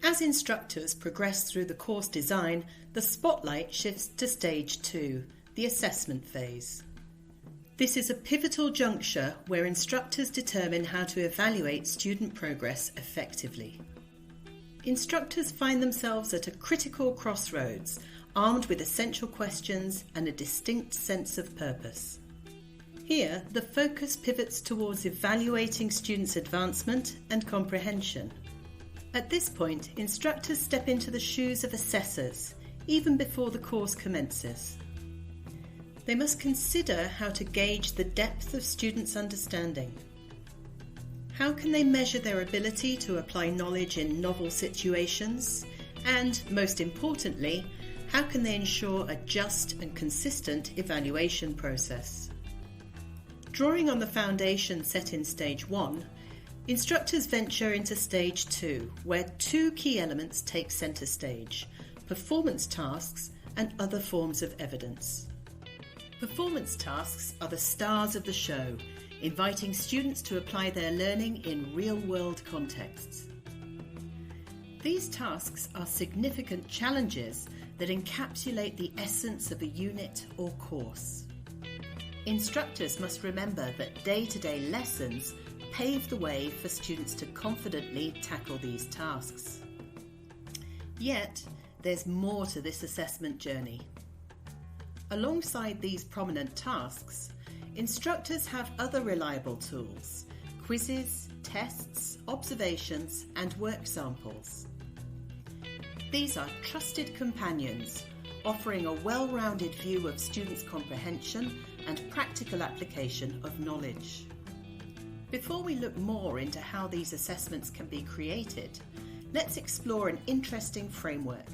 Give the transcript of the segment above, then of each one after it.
As instructors progress through the course design, the spotlight shifts to stage 2, the assessment phase. This is a pivotal juncture where instructors determine how to evaluate student progress effectively. Instructors find themselves at a critical crossroads, armed with essential questions and a distinct sense of purpose. Here, the focus pivots towards evaluating students' advancement and comprehension. At this point, instructors step into the shoes of assessors, even before the course commences. They must consider how to gauge the depth of students' understanding. How can they measure their ability to apply knowledge in novel situations? And, most importantly, how can they ensure a just and consistent evaluation process? Drawing on the foundation set in Stage 1, instructors venture into Stage 2, where two key elements take centre stage: performance tasks and other forms of evidence. Performance tasks are the stars of the show, inviting students to apply their learning in real-world contexts. These tasks are significant challenges that encapsulate the essence of a unit or course. Instructors must remember that day-to-day lessons pave the way for students to confidently tackle these tasks. Yet, there's more to this assessment journey. Alongside these prominent tasks, instructors have other reliable tools: quizzes, tests, observations, and work samples. These are trusted companions, offering a well-rounded view of students' comprehension and practical application of knowledge. Before we look more into how these assessments can be created, let's explore an interesting framework: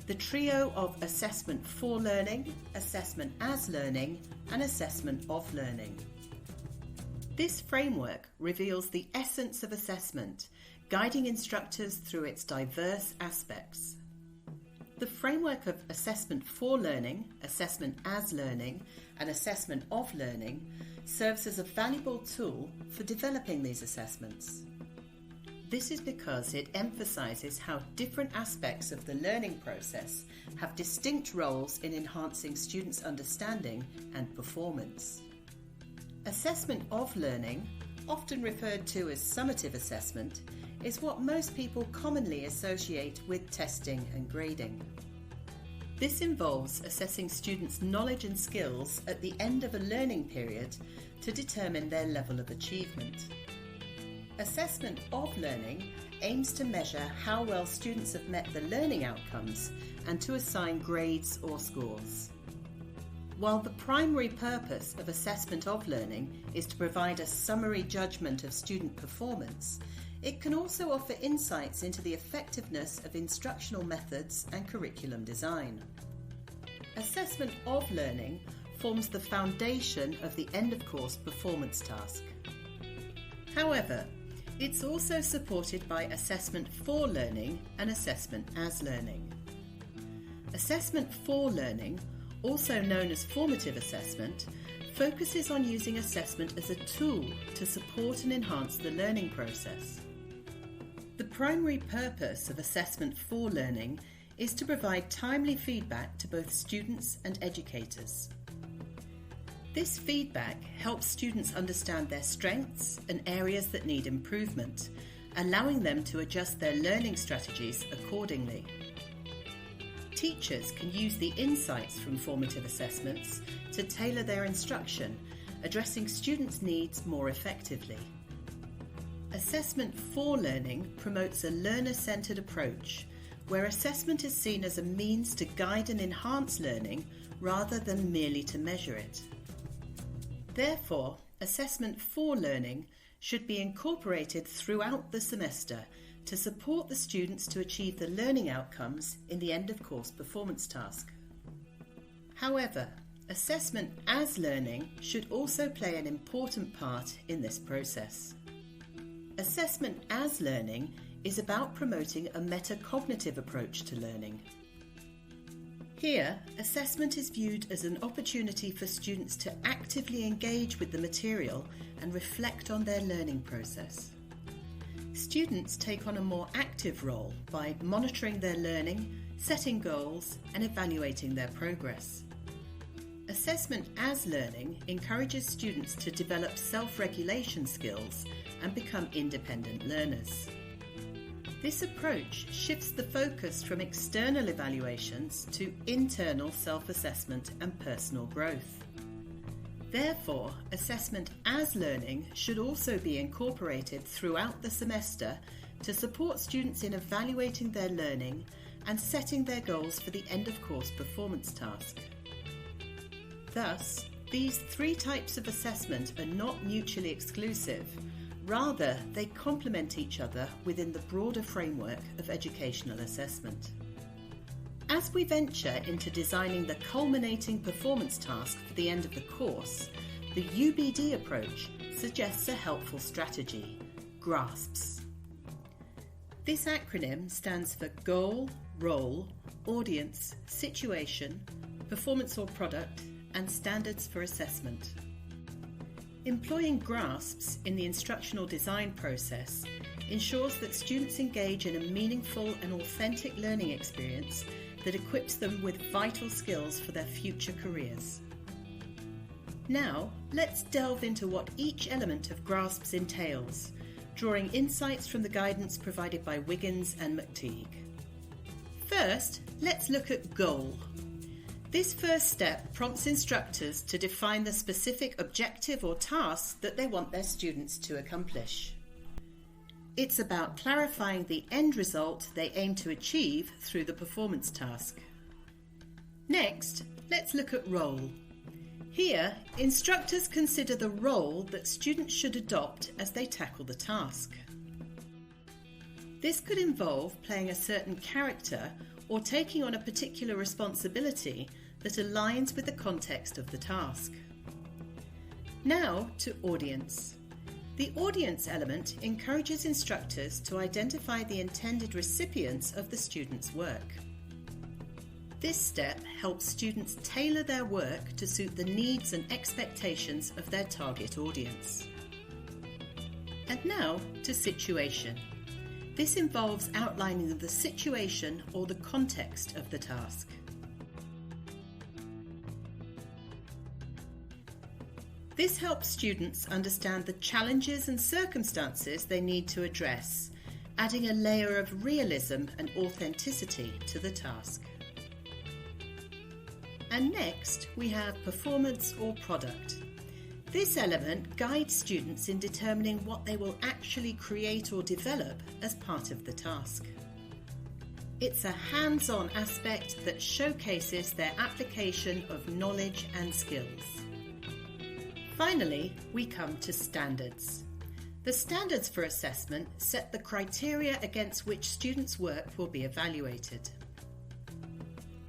the trio of assessment for learning, assessment as learning, and assessment of learning. This framework reveals the essence of assessment, guiding instructors through its diverse aspects. The framework of assessment for learning, assessment as learning, and assessment of learning serves as a valuable tool for developing these assessments. This is because it emphasises how different aspects of the learning process have distinct roles in enhancing students' understanding and performance. Assessment of learning, often referred to as summative assessment, is what most people commonly associate with testing and grading. This involves assessing students' knowledge and skills at the end of a learning period to determine their level of achievement. Assessment of learning aims to measure how well students have met the learning outcomes and to assign grades or scores. While the primary purpose of assessment of learning is to provide a summary judgment of student performance, it can also offer insights into the effectiveness of instructional methods and curriculum design. Assessment of learning forms the foundation of the end-of-course performance task. However, it's also supported by assessment for learning and assessment as learning. Assessment for learning, also known as formative assessment, focuses on using assessment as a tool to support and enhance the learning process. The primary purpose of assessment for learning is to provide timely feedback to both students and educators. This feedback helps students understand their strengths and areas that need improvement, allowing them to adjust their learning strategies accordingly. Teachers can use the insights from formative assessments to tailor their instruction, addressing students' needs more effectively. Assessment for learning promotes a learner-centered approach, where assessment is seen as a means to guide and enhance learning rather than merely to measure it. Therefore, assessment for learning should be incorporated throughout the semester to support the students to achieve the learning outcomes in the end-of-course performance task. However, assessment as learning should also play an important part in this process. Assessment as learning is about promoting a metacognitive approach to learning. Here, assessment is viewed as an opportunity for students to actively engage with the material and reflect on their learning process. Students take on a more active role by monitoring their learning, setting goals, and evaluating their progress. Assessment as learning encourages students to develop self-regulation skills and become independent learners. This approach shifts the focus from external evaluations to internal self-assessment and personal growth. Therefore, assessment as learning should also be incorporated throughout the semester to support students in evaluating their learning and setting their goals for the end-of-course performance task. Thus, these three types of assessment are not mutually exclusive. Rather, they complement each other within the broader framework of educational assessment. As we venture into designing the culminating performance task for the end of the course, the UBD approach suggests a helpful strategy: GRASPS. This acronym stands for Goal, Role, Audience, Situation, Performance or Product, and Standards for Assessment. Employing GRASPS in the instructional design process ensures that students engage in a meaningful and authentic learning experience that equips them with vital skills for their future careers. Now, let's delve into what each element of GRASPS entails, drawing insights from the guidance provided by Wiggins and McTeague. First, let's look at goal. This first step prompts instructors to define the specific objective or task that they want their students to accomplish. It's about clarifying the end result they aim to achieve through the performance task. Next, let's look at role. Here, instructors consider the role that students should adopt as they tackle the task. This could involve playing a certain character or taking on a particular responsibility that aligns with the context of the task. Now to audience. The audience element encourages instructors to identify the intended recipients of the student's work. This step helps students tailor their work to suit the needs and expectations of their target audience. And now to situation. This involves outlining the situation or the context of the task. This helps students understand the challenges and circumstances they need to address, adding a layer of realism and authenticity to the task. And next, we have performance or product. This element guides students in determining what they will actually create or develop as part of the task. It's a hands-on aspect that showcases their application of knowledge and skills. Finally, we come to standards. The standards for assessment set the criteria against which students' work will be evaluated.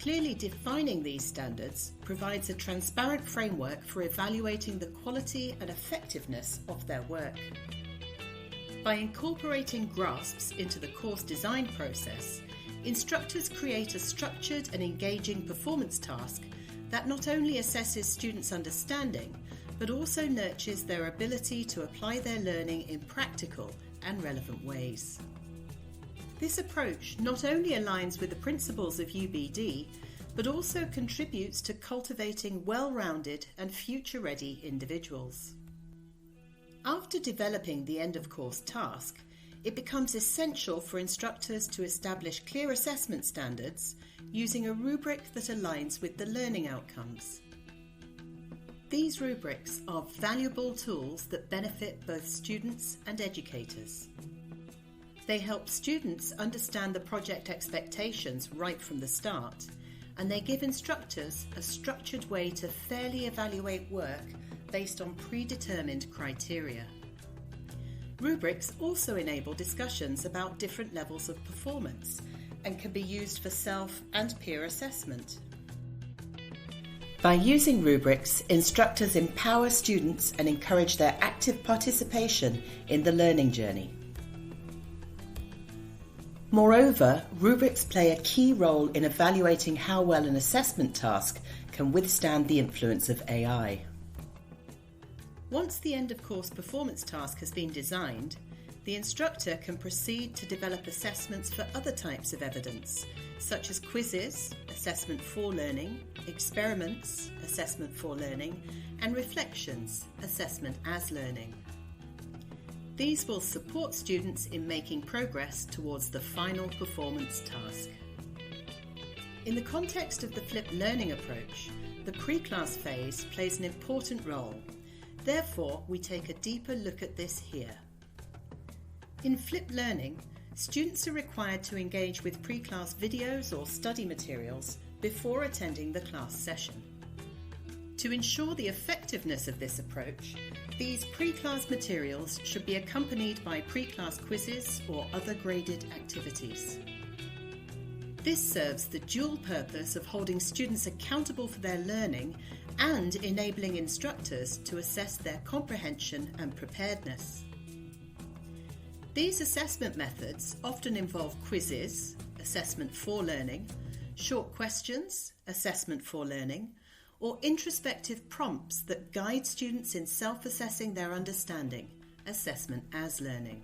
Clearly defining these standards provides a transparent framework for evaluating the quality and effectiveness of their work. By incorporating GRASPS into the course design process, instructors create a structured and engaging performance task that not only assesses students' understanding, but also nurtures their ability to apply their learning in practical and relevant ways. This approach not only aligns with the principles of UBD, but also contributes to cultivating well-rounded and future-ready individuals. After developing the end-of-course task, it becomes essential for instructors to establish clear assessment standards using a rubric that aligns with the learning outcomes. These rubrics are valuable tools that benefit both students and educators. They help students understand the project expectations right from the start, and they give instructors a structured way to fairly evaluate work based on predetermined criteria. Rubrics also enable discussions about different levels of performance and can be used for self and peer assessment. By using rubrics, instructors empower students and encourage their active participation in the learning journey. Moreover, rubrics play a key role in evaluating how well an assessment task can withstand the influence of AI. Once the end-of-course performance task has been designed, the instructor can proceed to develop assessments for other types of evidence, such as quizzes, assessment for learning, experiments, assessment for learning, and reflections, assessment as learning. These will support students in making progress towards the final performance task. In the context of the flipped learning approach, the pre-class phase plays an important role. Therefore, we take a deeper look at this here. In flipped learning, students are required to engage with pre-class videos or study materials before attending the class session. To ensure the effectiveness of this approach, these pre-class materials should be accompanied by pre-class quizzes or other graded activities. This serves the dual purpose of holding students accountable for their learning and enabling instructors to assess their comprehension and preparedness. These assessment methods often involve quizzes, assessment for learning, short questions, assessment for learning, or introspective prompts that guide students in self-assessing their understanding, assessment as learning.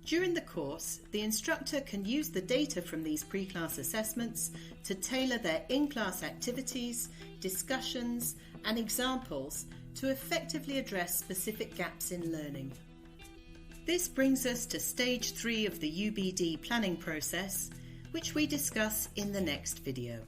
During the course, the instructor can use the data from these pre-class assessments to tailor their in-class activities, discussions, and examples to effectively address specific gaps in learning. This brings us to stage 3 of the UBD planning process, which we discuss in the next video.